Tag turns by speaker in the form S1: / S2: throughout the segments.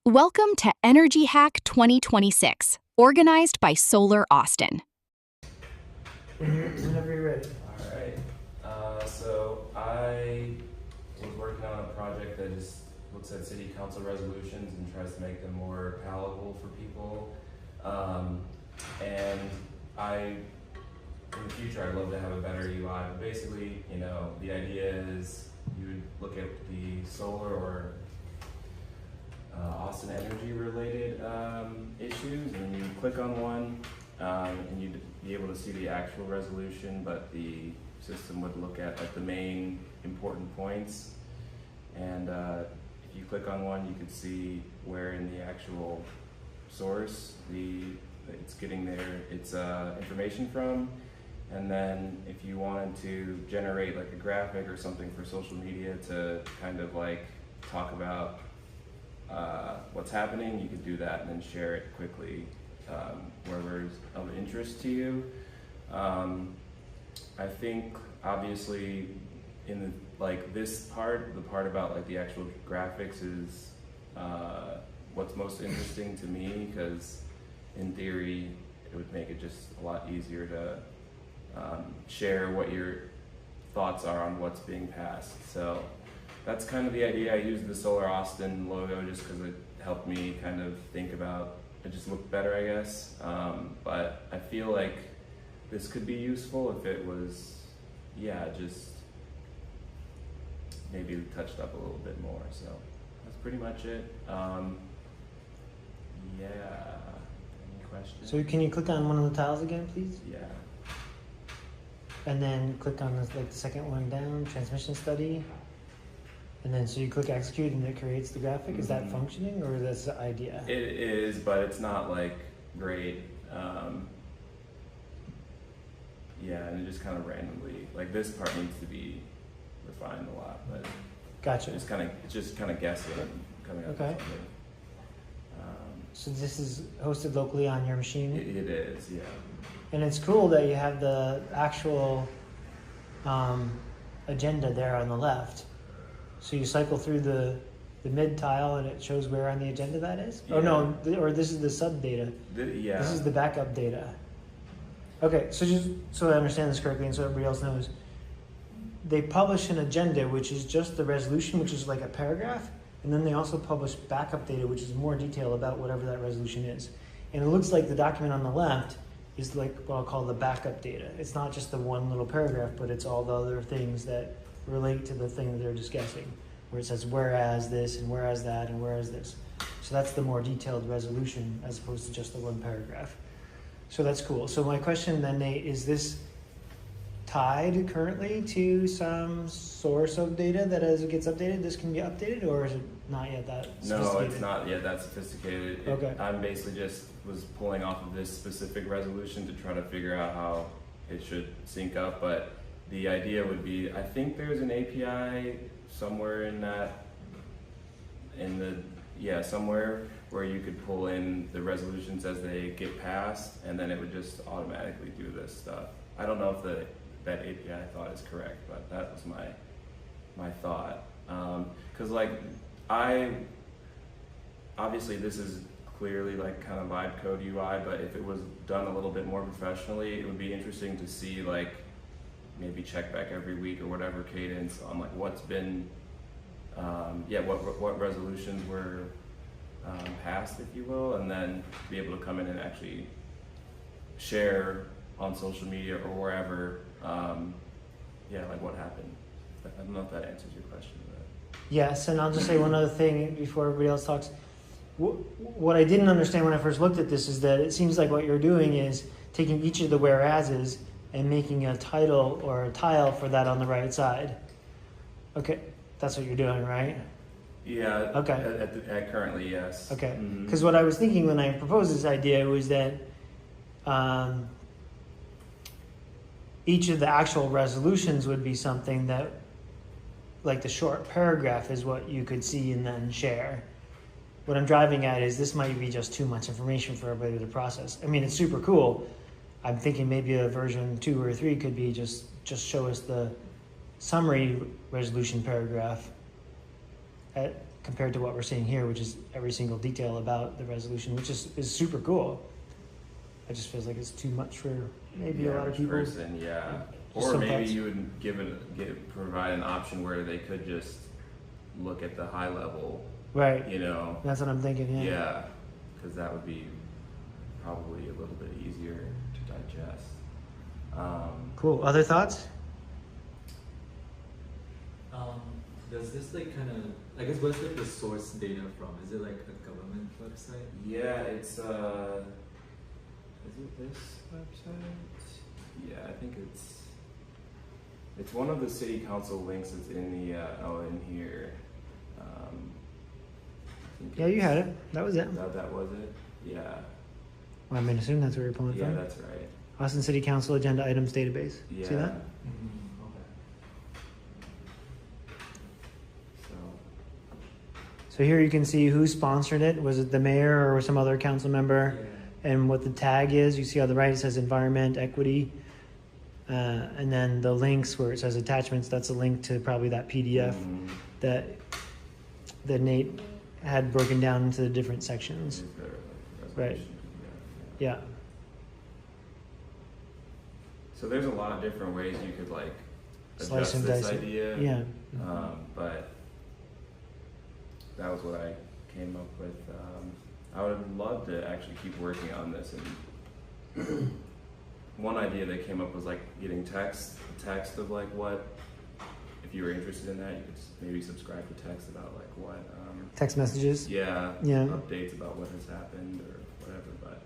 S1: Welcome to Energy Hack 2026, organized by Solar Austin.
S2: Whenever you're ready.
S3: All right. So I was working on a project that just looks at city council resolutions and tries to make them more palatable for people. And in the future, I'd love to have a better UI. But basically, the idea is you would look at the solar or Austin Energy related issues, and you click on one, and you'd be able to see the actual resolution, but the system would look at like the main important points. And if you click on one, you could see where in the actual source it's getting its information from. And then if you wanted to generate like a graphic or something for social media to kind of like talk about what's happening, you could do that and then share it quickly wherever is of interest to you. I think obviously in this part, the part about like the actual graphics is what's most interesting to me, because in theory it would make it just a lot easier to share what your thoughts are on what's being passed. So that's kind of the idea. I used the Solar Austin logo just because it helped me kind of think about it, just looked better, I guess. But I feel like this could be useful if it was, just maybe touched up a little bit more. So that's pretty much it. Any questions?
S2: So can you click on one of the tiles again, please?
S3: Yeah.
S2: And then click on the second one down, transmission study. And then so you click execute and it creates the graphic. Is that functioning, or that's the idea?
S3: It is, but it's not like great. And it just kind of randomly, like this part needs to be refined a lot, but
S2: Gotcha.
S3: it's just kind of guessing and coming up with
S2: Okay.
S3: something.
S2: So this is hosted locally on your machine?
S3: It is, yeah.
S2: And it's cool that you have the actual agenda there on the left. So you cycle through the mid tile and it shows where on the agenda that is?
S3: Yeah.
S2: Oh no, or this is the sub data.
S3: Yeah.
S2: This is the backup data. Okay, so just so I understand this correctly and so everybody else knows, they publish an agenda, which is just the resolution, which is like a paragraph, and then they also publish backup data, which is more detail about whatever that resolution is. And it looks like the document on the left is like what I'll call the backup data. It's not just the one little paragraph, but it's all the other things that relate to the thing that they're discussing, where it says whereas this and whereas that and whereas this. So that's the more detailed resolution as opposed to just the one paragraph. So that's cool. So my question then, Nate, is this tied currently to some source of data that as it gets updated, this can be updated, or is it not yet that sophisticated?
S3: No, it's not yet that sophisticated.
S2: Okay.
S3: I'm basically just was pulling off of this specific resolution to try to figure out how it should sync up, but the idea would be, I think there's an API somewhere somewhere where you could pull in the resolutions as they get passed, and then it would just automatically do this stuff. I don't know if that API thought is correct, but that was my thought. Because obviously this is clearly like kind of vibe code UI, but if it was done a little bit more professionally, it would be interesting to see like maybe check back every week or whatever cadence on like what's been, what resolutions were passed, if you will, and then be able to come in and actually share on social media or wherever, like what happened. I don't know if that answers your question. But.
S2: Yes, and I'll just say one other thing before everybody else talks. What I didn't understand when I first looked at this is that it seems like what you're doing is taking each of the whereases and making a title or a tile for that on the right side. Okay, that's what you're doing, right?
S3: Yeah.
S2: Okay.
S3: Currently, yes.
S2: Okay. Because what I was thinking when I proposed this idea was that each of the actual resolutions would be something that, like the short paragraph, is what you could see and then share. What I'm driving at is this might be just too much information for everybody to process. I mean, it's super cool. I'm thinking maybe a version 2 or 3 could be just show us the summary resolution paragraph compared to what we're seeing here, which is every single detail about the resolution, which is super cool. It just feels like it's too much for maybe a lot of
S3: average
S2: people.
S3: person, yeah.
S2: Just
S3: Or
S2: some
S3: maybe
S2: thoughts.
S3: you would provide an option where they could just look at the high level,
S2: Right.
S3: you know.
S2: That's what I'm thinking. Yeah.
S3: Yeah, because that would be probably a little bit easier to digest.
S2: Cool. Other thoughts?
S4: Does this like kind of, I guess, where's like the source data from? Is it like a government website?
S3: Yeah, it's is it this website? Yeah, I think it's one of the city council links that's in the in here. I think
S2: Yeah, you
S3: it's-
S2: had it. That was it.
S3: That was it. Yeah,
S2: Well, I'm gonna assume that's where you're pulling
S3: yeah,
S2: from.
S3: that's right.
S2: Austin City Council Agenda Items Database.
S3: Yeah.
S2: See that?
S4: Okay.
S3: So
S2: So here you can see who sponsored it. Was it the mayor or some other council member? And what the tag is. You see on the right it says environment, equity. And then the links where it says attachments, that's a link to probably that PDF that Nate had broken down into the different sections.
S3: is there, like,
S2: Right.
S3: resolution? Yeah.
S2: Yeah.
S3: So there's a lot of different ways you could like
S2: Slice
S3: adjust
S2: and
S3: this
S2: dice it.
S3: idea.
S2: Yeah.
S3: But that was what I came up with. I would love to actually keep working on this. And one idea that came up was like getting text of like what, if you were interested in that, you could maybe subscribe to text about like what,
S2: Text messages.
S3: yeah,
S2: Yeah.
S3: updates about what has happened or whatever. But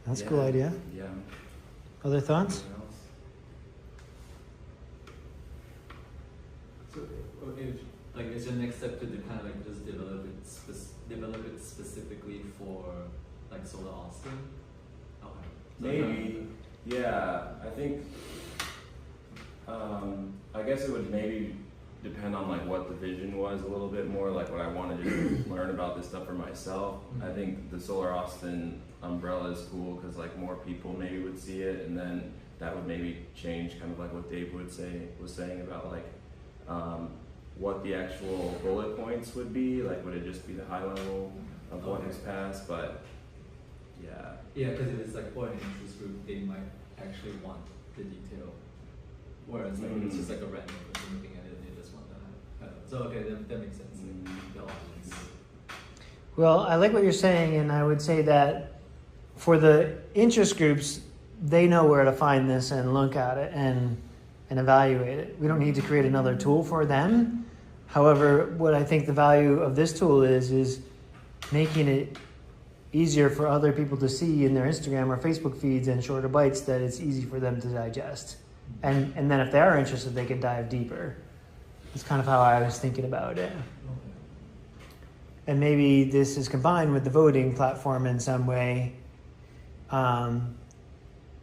S2: That's a
S3: yeah,
S2: cool idea.
S3: Yeah.
S2: Other thoughts?
S3: Anything else?
S4: So, like, is your next step to kind of like just develop it specifically for like Solar Austin? Okay. So
S3: Maybe, yeah. I think, I guess it would maybe depend on like what the vision was a little bit more, like what I wanted to learn about this stuff for myself. I think the Solar Austin umbrella is cool because like more people maybe would see it, and then that would maybe change kind of like what Dave was saying about like what the actual bullet points would be. Like, would it just be the high level of what was passed? But yeah.
S4: Yeah, because if it's like for an interest group, they might actually want the detail. Whereas like it's just like a random person looking at it and they just want that. So okay, that makes sense. Like, the audience.
S2: Well, I like what you're saying, and I would say that for the interest groups, they know where to find this and look at it and evaluate it. We don't need to create another tool for them. However, what I think the value of this tool is making it easier for other people to see in their Instagram or Facebook feeds and shorter bites that it's easy for them to digest. And then if they are interested, they can dive deeper. That's kind of how I was thinking about it. And maybe this is combined with the voting platform in some way.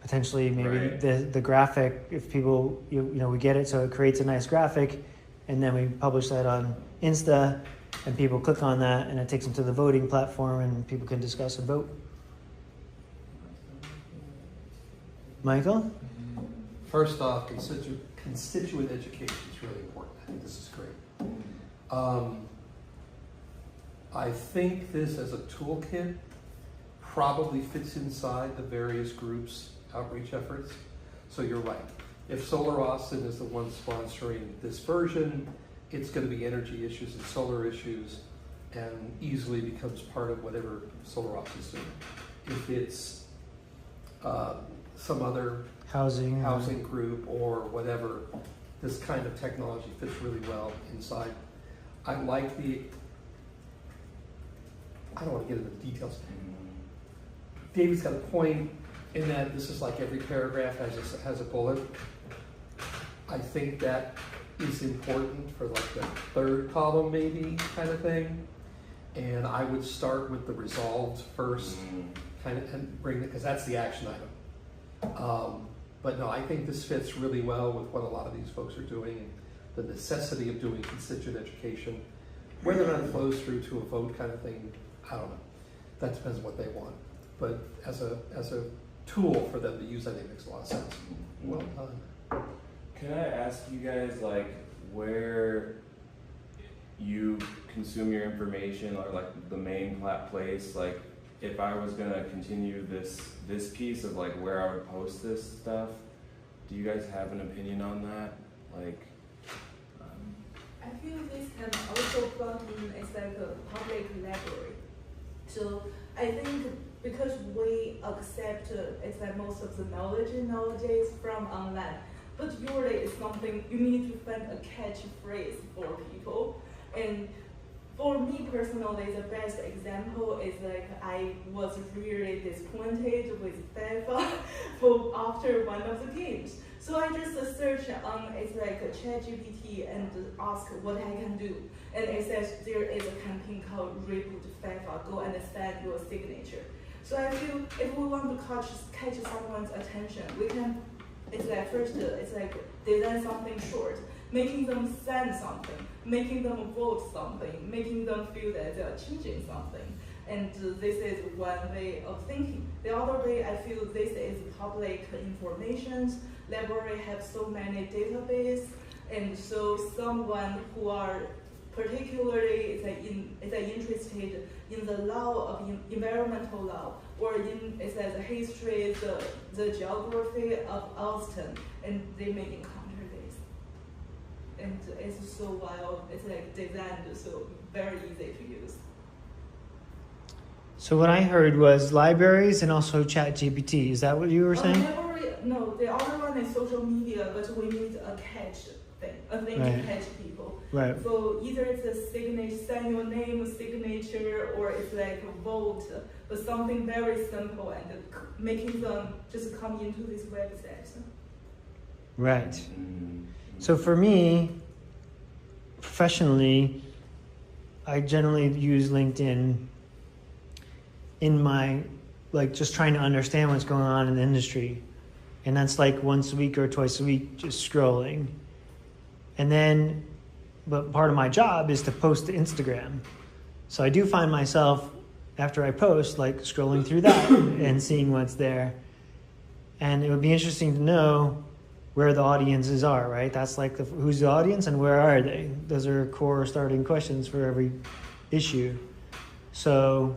S2: Potentially, maybe
S3: Right.
S2: the graphic, if people, you know, we get it, so it creates a nice graphic, and then we publish that on Insta, and people click on that, and it takes them to the voting platform, and people can discuss and vote. Michael?
S5: First off, constituent education is really important. I think this is great. I think this as a toolkit probably fits inside the various groups' outreach efforts. So you're right. If Solar Austin is the one sponsoring this version, it's going to be energy issues and solar issues, and easily becomes part of whatever Solar Austin's doing. If it's some other
S2: Housing.
S5: group or whatever, this kind of technology fits really well inside. I don't want to get into the details. David's got a point in that this is like every paragraph has a bullet. I think that is important for like the third column maybe kind of thing. And I would start with the resolved first, kind of, and bring it, because that's the action item. But no, I think this fits really well with what a lot of these folks are doing, the necessity of doing constituent education. Whether or not it flows through to a vote kind of thing, I don't know. That depends on what they want. But as a tool for them to use, I think makes a lot of sense. Well done.
S3: Can I ask you guys, like, where, you consume your information, or like the main place, like if I was gonna continue this piece of like where I would post this stuff, do you guys have an opinion on that? Like,
S6: I feel this can also plug in as like a public library. So I think because we accept it's like most of the knowledge nowadays from online, but usually it's something you need to find a catchphrase for people. And for me personally, the best example is like I was really disappointed with FIFA after one of the games. So I just searched on it's like a ChatGPT and ask what I can do. And it says there is a campaign called Reboot FIFA, go and send your signature. So I feel if we want to catch someone's attention, we can, it's like first, it's like design something short, making them send something, making them vote something, making them feel that they are changing something. And this is one way of thinking. The other way, I feel this is public information. Library have so many database, and so someone who are particularly interested in the law of environmental law, or in the history, the geography of Austin, and they may encounter this. And it's so wild, it's like designed so very easy to use.
S2: So what I heard was libraries and also ChatGPT. Is that what you were saying?
S6: No, the other one is social media, but we need a catch thing, a thing
S2: Right.
S6: to catch people.
S2: Right.
S6: So either it's a signature, sign your name, signature, or it's like a vote, but something very simple and making them just come into this website.
S2: Right. So for me, professionally, I generally use LinkedIn in my, like, just trying to understand what's going on in the industry. And that's like once a week or twice a week, just scrolling. And then, but part of my job is to post to Instagram. So I do find myself, after I post, like scrolling through that and seeing what's there. And it would be interesting to know where the audiences are, right? That's like who's the audience and where are they? Those are core starting questions for every issue. So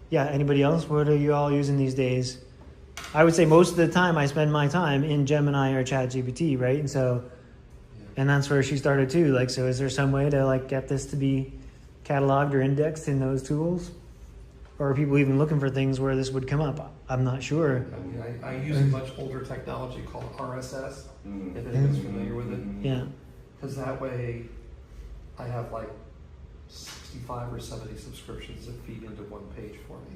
S2: yeah, anybody else? What are you all using these days? I would say most of the time I spend my time in Gemini or ChatGPT, right? And so, and that's where she started too. Like, so is there some way to like get this to be cataloged or indexed in those tools? Or are people even looking for things where this would come up? I'm not sure.
S5: I mean, I use a much older technology called RSS, if anyone's familiar with it.
S2: Yeah.
S5: Because that way, I have like 65 or 70 subscriptions that feed into one page for me.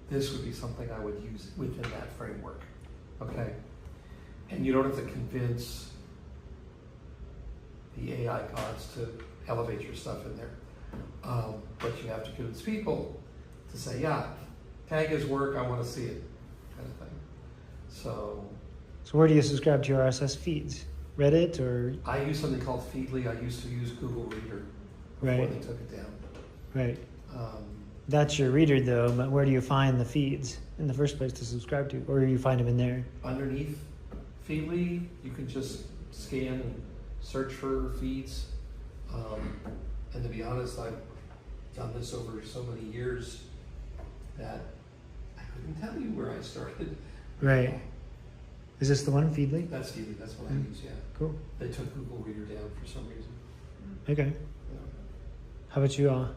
S5: This would be something I would use within that framework, okay? And you don't have to convince the AI gods to elevate your stuff in there. But you have to convince people to say, yeah, tag his work, I want to see it, kind of thing. So
S2: where do you subscribe to your RSS feeds? Reddit or?
S5: I use something called Feedly. I used to use Google Reader before
S2: Right.
S5: they took it down.
S2: Right.
S5: Um,
S2: That's your reader though, but where do you find the feeds in the first place to subscribe to? Or do you find them in there?
S5: Underneath Feedly, you can just scan and search for feeds. And to be honest, I've done this over so many years that I couldn't tell you where I started.
S2: Right. Is this the one, Feedly?
S5: That's Feedly, that's what I use, yeah.
S2: Cool.
S5: They took Google Reader down for some reason.
S2: Okay.
S5: Yeah.
S2: How about you all?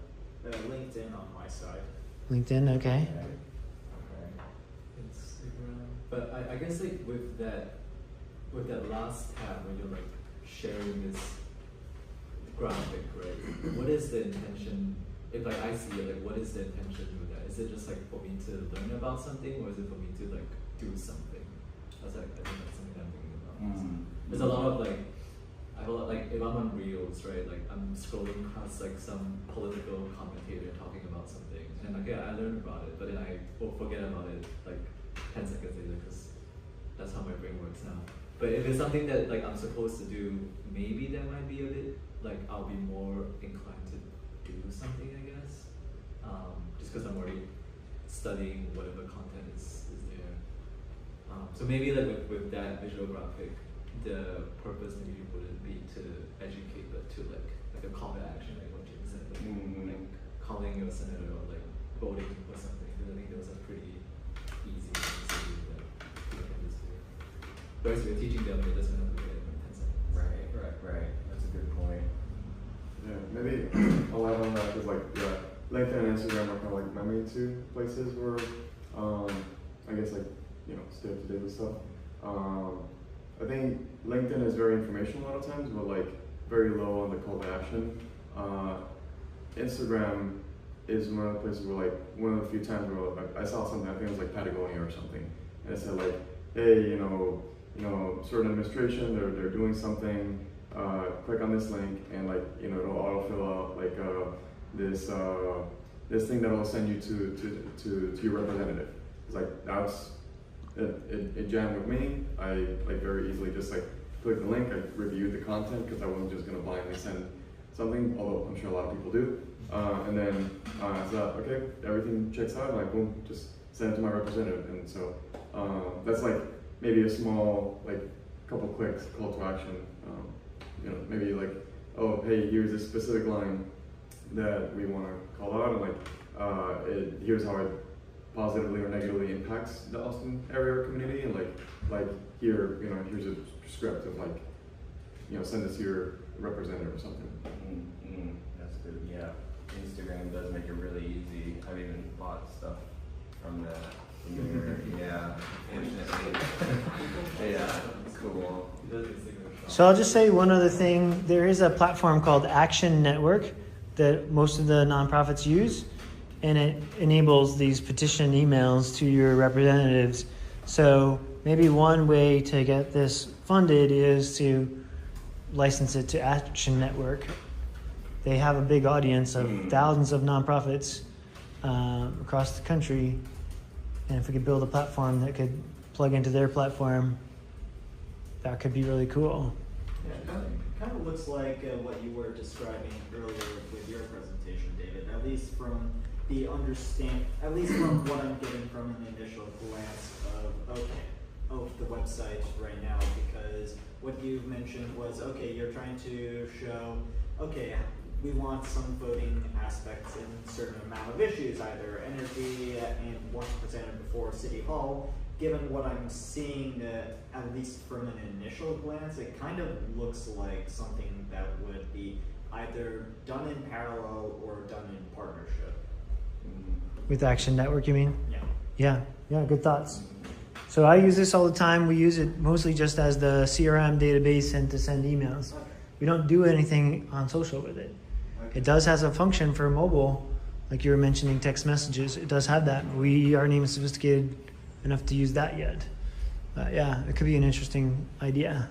S7: LinkedIn on my side.
S2: LinkedIn, okay.
S4: Instagram. But I guess like with that last tab when you're like sharing this graphic, right? What is the intention? If like I see it, like what is the intention with that? Is it just like for me to learn about something, or is it for me to like do something? That's like I think that's something I'm thinking about. There's a lot of like I feel like if I'm on Reels, right, like I'm scrolling past like some political commentator talking about something, and like yeah, I learned about it, but then I will forget about it like 10 seconds later because that's how my brain works now. But if it's something that like I'm supposed to do, maybe that might be a bit like I'll be more inclined to do something, I guess, just because I'm already studying whatever content is there. So maybe like with that visual graphic, the purpose maybe wouldn't be to educate, but to like like a call to action, like what Jim said, like,
S3: Mhm.
S4: like calling your senator or like voting for something. Because I think those are pretty easy things to do that people can just do. Whereas if you're teaching them, they just have to do it in 10 seconds.
S3: Right. That's a good point.
S8: Yeah, maybe I'll add on that because like LinkedIn and Instagram are kind of like my main two places where I guess like stay up to date with stuff. I think LinkedIn is very informational a lot of times, but like very low on the call to action. Instagram is one of the places where like one of the few times where like, I saw something, I think it was like Patagonia or something, and it said like, hey, certain administration, they're doing something. Click on this link, and like it'll auto fill out like this thing that will send you to your representative. It's like it jammed with me. I like very easily just like clicked the link. I reviewed the content because I wasn't just gonna blindly send something, although I'm sure a lot of people do. And then I thought, okay, everything checks out. And like boom, just send it to my representative. And so that's like maybe a small like couple clicks call to action. Maybe like, oh, hey, here's this specific line that we want to call out, and like, here's how it positively or negatively impacts the Austin area or community, and like here, here's a script of like, send this to your representative or something.
S3: That's good. Yeah, Instagram does make it really easy. I've even bought stuff from that. Yeah, fortunately. Yeah, cool.
S2: So I'll just say one other thing. There is a platform called Action Network that most of the nonprofits use, and it enables these petition emails to your representatives. So maybe one way to get this funded is to license it to Action Network. They have a big audience of thousands of nonprofits across the country, and if we could build a platform that could plug into their platform, that could be really cool.
S7: Yeah, it kind of looks like what you were describing earlier with your presentation, David. At least from what I'm getting from an initial glance of the website right now, because what you mentioned was, okay, you're trying to show, okay, we want some voting aspects in a certain amount of issues, either energy and once presented before City Hall. Given what I'm seeing, at least from an initial glance, it kind of looks like something that would be either done in parallel or done in partnership.
S2: With Action Network, you mean?
S7: Yeah.
S2: Yeah, good thoughts. So I use this all the time. We use it mostly just as the CRM database and to send emails.
S7: Okay.
S2: We don't do anything on social with it.
S7: Okay.
S2: It does has a function for mobile, like you were mentioning text messages. It does have that. We aren't even sophisticated enough to use that yet. Yeah, it could be an interesting idea.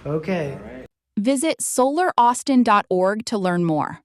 S2: Okay.
S3: All right.
S1: Visit solaraustin.org to learn more.